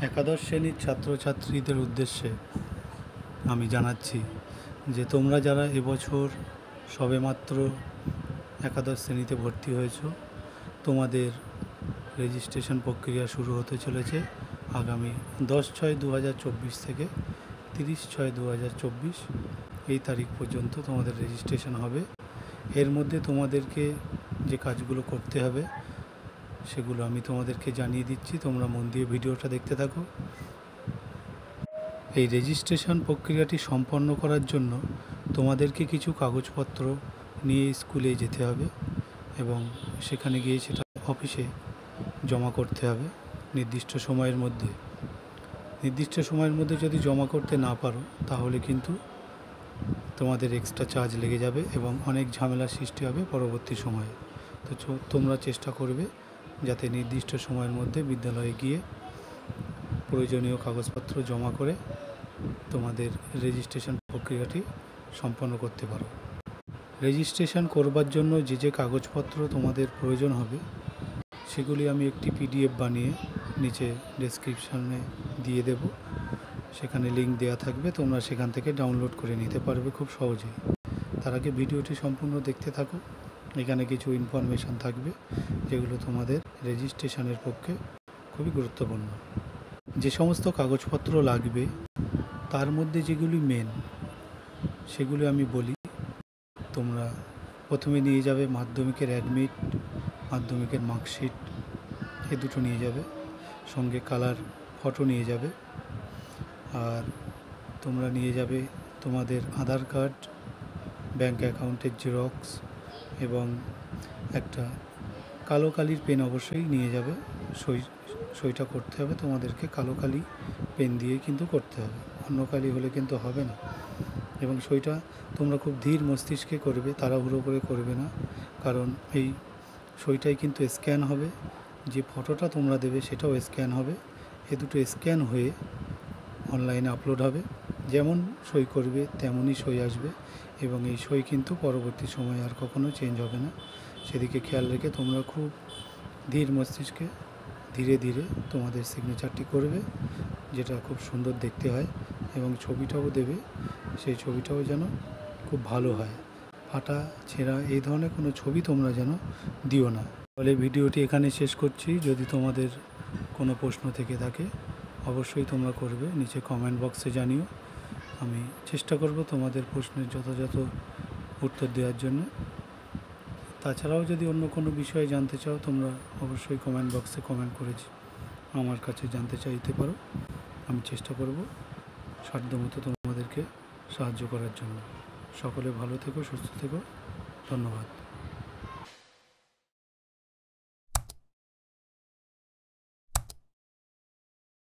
একাদশ শ্রেণীর ছাত্রছাত্রীদের উদ্দেশ্যে আমি জানাচ্ছি যে তোমরা যারা এবছর সবেমাত্র একাদশ শ্রেণীতে ভর্তি হয়েছ, তোমাদের রেজিস্ট্রেশন প্রক্রিয়া শুরু হতে চলেছে আগামী 10/6/2024 থেকে 30/6/2024 এই তারিখ পর্যন্ত তোমাদের রেজিস্ট্রেশন হবে। এর মধ্যে তোমাদেরকে যে কাজগুলো করতে হবে সেগুলো আমি তোমাদেরকে জানিয়ে দিচ্ছি, তোমরা মন দিয়ে ভিডিওটা দেখতে থাকো। এই রেজিস্ট্রেশন প্রক্রিয়াটি সম্পন্ন করার জন্য তোমাদেরকে কিছু কাগজপত্র নিয়ে স্কুলে যেতে হবে এবং সেখানে গিয়ে সেটা অফিসে জমা করতে হবে নির্দিষ্ট সময়ের মধ্যে। যদি জমা করতে না পারো তাহলে কিন্তু তোমাদের এক্সট্রা চার্জ লেগে যাবে এবং অনেক ঝামেলার সৃষ্টি হবে পরবর্তী সময়ে। তো তোমরা চেষ্টা করবে যাতে নির্দিষ্ট সময়ের মধ্যে বিদ্যালয়ে গিয়ে প্রয়োজনীয় কাগজপত্র জমা করে তোমাদের রেজিস্ট্রেশন প্রক্রিয়াটি সম্পন্ন করতে পারো। রেজিস্ট্রেশন করবার জন্য যে কাগজপত্র তোমাদের প্রয়োজন হবে সেগুলি আমি একটি PDF বানিয়ে নিচে ডেসক্রিপশানে দিয়ে দেব, সেখানে লিঙ্ক দেওয়া থাকবে, তোমরা সেখান থেকে ডাউনলোড করে নিতে পারবে খুব সহজেই। তার আগে ভিডিওটি সম্পূর্ণ দেখতে থাকো, এখানে কিছু ইনফরমেশান থাকবে যেগুলো তোমাদের রেজিস্ট্রেশনের পক্ষে খুবই গুরুত্বপূর্ণ। যে সমস্ত কাগজপত্র লাগবে তার মধ্যে যেগুলি মেন সেগুলি আমি বলি। তোমরা প্রথমে নিয়ে যাবে মাধ্যমিকের অ্যাডমিট, মাধ্যমিকের মার্কশিট, এই দুটো নিয়ে যাবে, সঙ্গে কালার ফটো নিয়ে যাবে। আর তোমরা নিয়ে যাবে তোমাদের আধার কার্ড, ব্যাঙ্ক অ্যাকাউন্টের জেরক্স এবং একটা কালো কালির পেন অবশ্যই নিয়ে যাবে। সইটা করতে হবে তোমাদেরকে কালো কালি পেন দিয়ে কিন্তু করতে হবে, অন্য কালি হলে কিন্তু হবে না। এবং সইটা তোমরা খুব ধীর মস্তিষ্কে করবে, তাড়াহুড়ো করে করবে না, কারণ এই সইটাই কিন্তু স্ক্যান হবে। যে ফটোটা তোমরা দেবে সেটাও স্ক্যান হবে, এ দুটো স্ক্যান হয়ে অনলাইনে আপলোড হবে। যেমন সই করবে তেমনই সই আসবে এবং এই সই কিন্তু পরবর্তী সময়ে আর কখনো চেঞ্জ হবে না। সেদিকে খেয়াল রেখে তোমরা খুব ধীর মস্তিষ্কে ধীরে ধীরে তোমাদের সিগনেচারটি করবে, যেটা খুব সুন্দর দেখতে হয়। এবং ছবিটাও দেবে, সেই ছবিটাও যেন খুব ভালো হয়, ফাটা ছেঁড়া এই ধরনের কোনো ছবি তোমরা যেন দিও না। ফলে ভিডিওটি এখানে শেষ করছি। যদি তোমাদের কোনো প্রশ্ন থেকে থাকে অবশ্যই তোমরা করবে, নিচে কমেন্ট বক্সে জানিও। আমি চেষ্টা করব তোমাদের প্রশ্নের যথাযথ উত্তর দেওয়ার জন্য। তাছাড়াও যদি অন্য কোনো বিষয়ে জানতে চাও তোমরা অবশ্যই কমেন্ট বক্সে কমেন্ট করেছি আমার কাছে জানতে চাইতে পারো। আমি চেষ্টা করব সাধ্যমতো তোমাদেরকে সাহায্য করার জন্য। সকলে ভালো থেকো, সুস্থ থেকো, ধন্যবাদ।